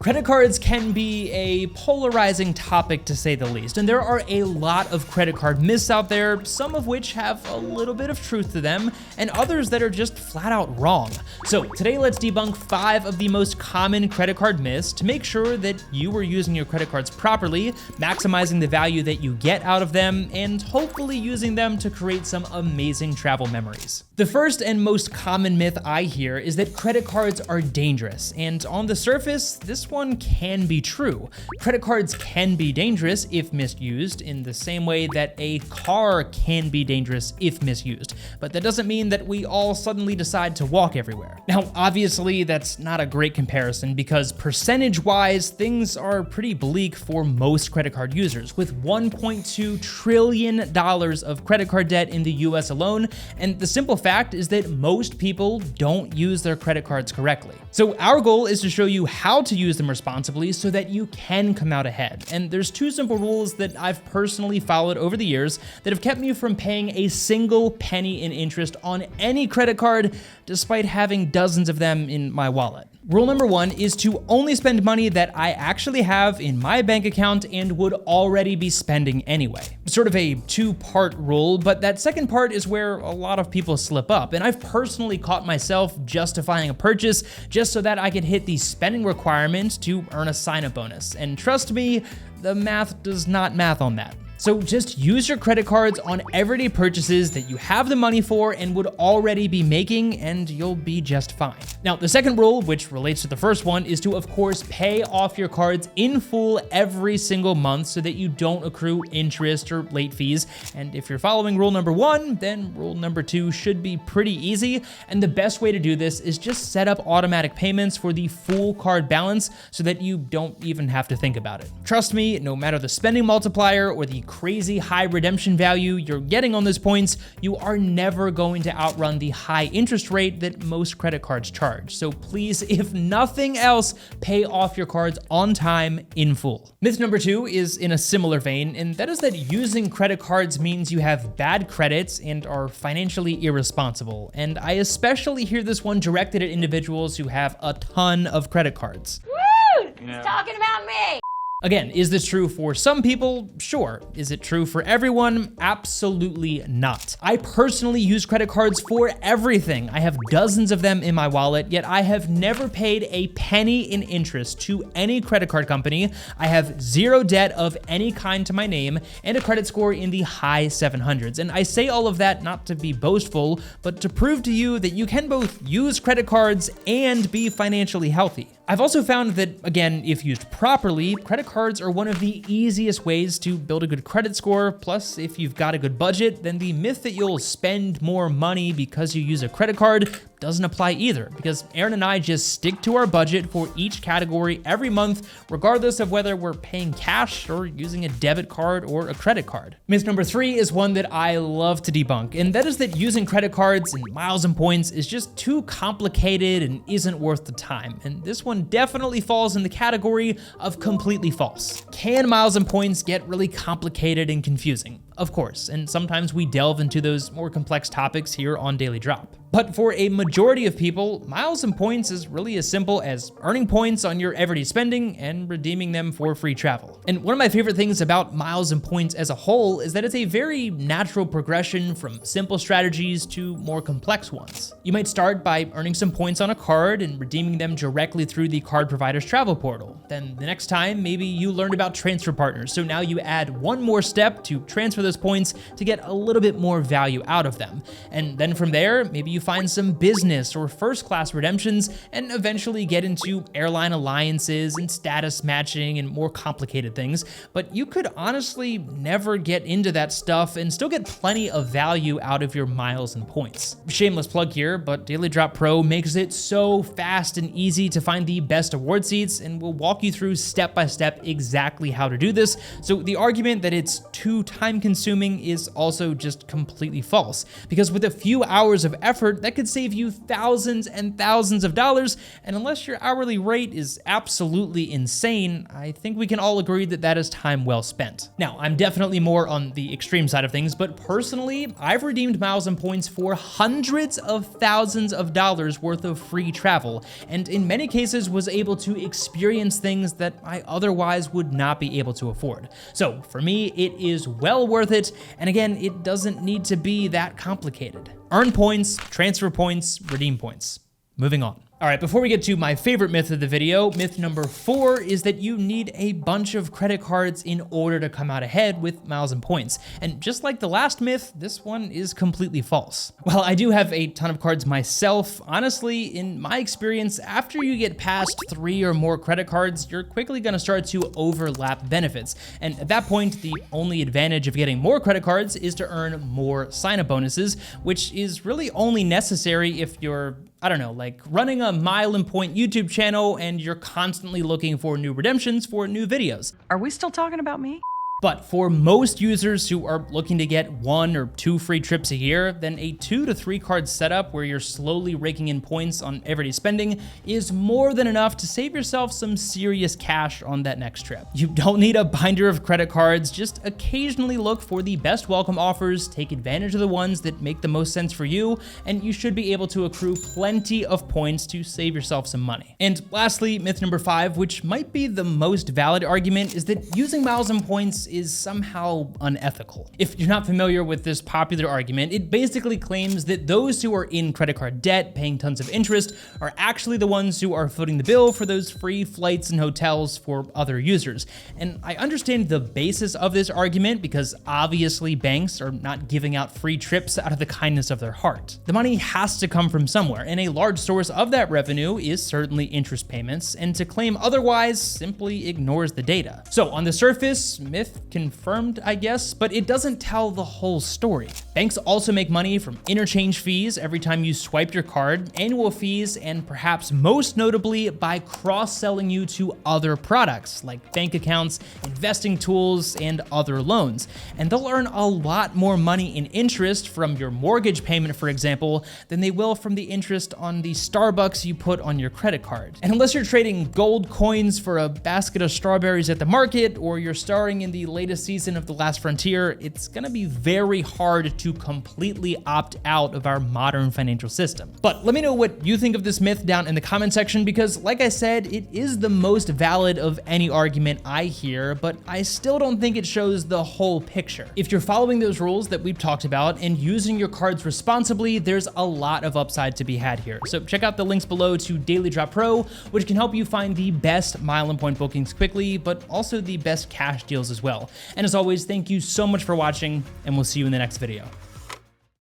Credit cards can be a polarizing topic to say the least, and there are a lot of credit card myths out there, some of which have a little bit of truth to them, and others that are just flat out wrong. So today let's debunk 5 of the most common credit card myths to make sure that you are using your credit cards properly, maximizing the value that you get out of them, and hopefully using them to create some amazing travel memories. The first and most common myth I hear is that credit cards are dangerous, and on the surface, this one can be true. Credit cards can be dangerous if misused in the same way that a car can be dangerous if misused, but that doesn't mean that we all suddenly decide to walk everywhere. Now, obviously, that's not a great comparison because percentage-wise, things are pretty bleak for most credit card users, with $1.2 trillion of credit card debt in the US alone, and the simple fact is that most people don't use their credit cards correctly. So our goal is to show you how to use them responsibly so that you can come out ahead. And there's 2 simple rules that I've personally followed over the years that have kept me from paying a single penny in interest on any credit card, despite having dozens of them in my wallet. Rule number 1 is to only spend money that I actually have in my bank account and would already be spending anyway. Sort of a 2-part rule, but that second part is where a lot of people slip up, and I've personally caught myself justifying a purchase just so that I could hit the spending requirement to earn a sign-up bonus. And trust me, the math does not math on that. So just use your credit cards on everyday purchases that you have the money for and would already be making, and you'll be just fine. Now, the second rule, which relates to the first one, is to, of course, pay off your cards in full every single month so that you don't accrue interest or late fees. And if you're following rule number 1, then rule number 2 should be pretty easy. And the best way to do this is just set up automatic payments for the full card balance so that you don't even have to think about it. Trust me, no matter the spending multiplier or the crazy high redemption value you're getting on those points, you are never going to outrun the high interest rate that most credit cards charge. So please, if nothing else, pay off your cards on time in full. Myth number 2 is in a similar vein, and that is that using credit cards means you have bad credits and are financially irresponsible. And I especially hear this one directed at individuals who have a ton of credit cards. Woo! He's talking about me! Again, is this true for some people? Sure. Is it true for everyone? Absolutely not. I personally use credit cards for everything. I have dozens of them in my wallet, yet I have never paid a penny in interest to any credit card company. I have 0 debt of any kind to my name and a credit score in the high 700s. And I say all of that not to be boastful, but to prove to you that you can both use credit cards and be financially healthy. I've also found that, again, if used properly, credit cards are one of the easiest ways to build a good credit score. Plus, if you've got a good budget, then the myth that you'll spend more money because you use a credit card doesn't apply either, because Aaron and I just stick to our budget for each category every month, regardless of whether we're paying cash or using a debit card or a credit card. Myth number 3 is one that I love to debunk, and that is that using credit cards and miles and points is just too complicated and isn't worth the time. And this one definitely falls in the category of completely false. Can miles and points get really complicated and confusing? Of course, and sometimes we delve into those more complex topics here on Daily Drop. But for a majority of people, miles and points is really as simple as earning points on your everyday spending and redeeming them for free travel. And one of my favorite things about miles and points as a whole is that it's a very natural progression from simple strategies to more complex ones. You might start by earning some points on a card and redeeming them directly through the card provider's travel portal. Then the next time, maybe you learned about transfer partners, so now you add one more step to transfer those points to get a little bit more value out of them. And then from there, maybe you find some business or first-class redemptions and eventually get into airline alliances and status matching and more complicated things. But you could honestly never get into that stuff and still get plenty of value out of your miles and points. Shameless plug here, but Daily Drop Pro makes it so fast and easy to find the best award seats, and we'll walk you through step by step exactly how to do this. So the argument that it's too time-consuming assuming is also just completely false, because with a few hours of effort, that could save you thousands and thousands of dollars, and unless your hourly rate is absolutely insane, I think we can all agree that that is time well spent. Now, I'm definitely more on the extreme side of things, but personally, I've redeemed miles and points for hundreds of thousands of dollars worth of free travel, and in many cases was able to experience things that I otherwise would not be able to afford. So for me, it is well worth it, and again, it doesn't need to be that complicated. Earn points, transfer points, redeem points. Moving on. All right, before we get to my favorite myth of the video, myth number 4 is that you need a bunch of credit cards in order to come out ahead with miles and points. And just like the last myth, this one is completely false. While I do have a ton of cards myself, honestly, in my experience, after you get past 3 or more credit cards, you're quickly gonna start to overlap benefits. And at that point, the only advantage of getting more credit cards is to earn more sign-up bonuses, which is really only necessary if you're, I don't know, like running a mile and point YouTube channel and you're constantly looking for new redemptions for new videos. Are we still talking about me? But for most users who are looking to get 1 or 2 free trips a year, then a 2 to 3 card setup where you're slowly raking in points on everyday spending is more than enough to save yourself some serious cash on that next trip. You don't need a binder of credit cards, just occasionally look for the best welcome offers, take advantage of the ones that make the most sense for you, and you should be able to accrue plenty of points to save yourself some money. And lastly, myth number 5, which might be the most valid argument, is that using miles and points is somehow unethical. If you're not familiar with this popular argument, it basically claims that those who are in credit card debt, paying tons of interest, are actually the ones who are footing the bill for those free flights and hotels for other users. And I understand the basis of this argument because obviously banks are not giving out free trips out of the kindness of their heart. The money has to come from somewhere, and a large source of that revenue is certainly interest payments, and to claim otherwise simply ignores the data. So on the surface, myth confirmed, I guess, but it doesn't tell the whole story. Banks also make money from interchange fees every time you swipe your card, annual fees, and perhaps most notably by cross-selling you to other products like bank accounts, investing tools, and other loans. And they'll earn a lot more money in interest from your mortgage payment, for example, than they will from the interest on the Starbucks you put on your credit card. And unless you're trading gold coins for a basket of strawberries at the market, or you're starring in the latest season of The Last Frontier, it's gonna be very hard to completely opt out of our modern financial system. But let me know what you think of this myth down in the comment section, because like I said, it is the most valid of any argument I hear, but I still don't think it shows the whole picture. If you're following those rules that we've talked about and using your cards responsibly, there's a lot of upside to be had here. So check out the links below to Daily Drop Pro, which can help you find the best mile and point bookings quickly, but also the best cash deals as well. And as always, thank you so much for watching, and we'll see you in the next video.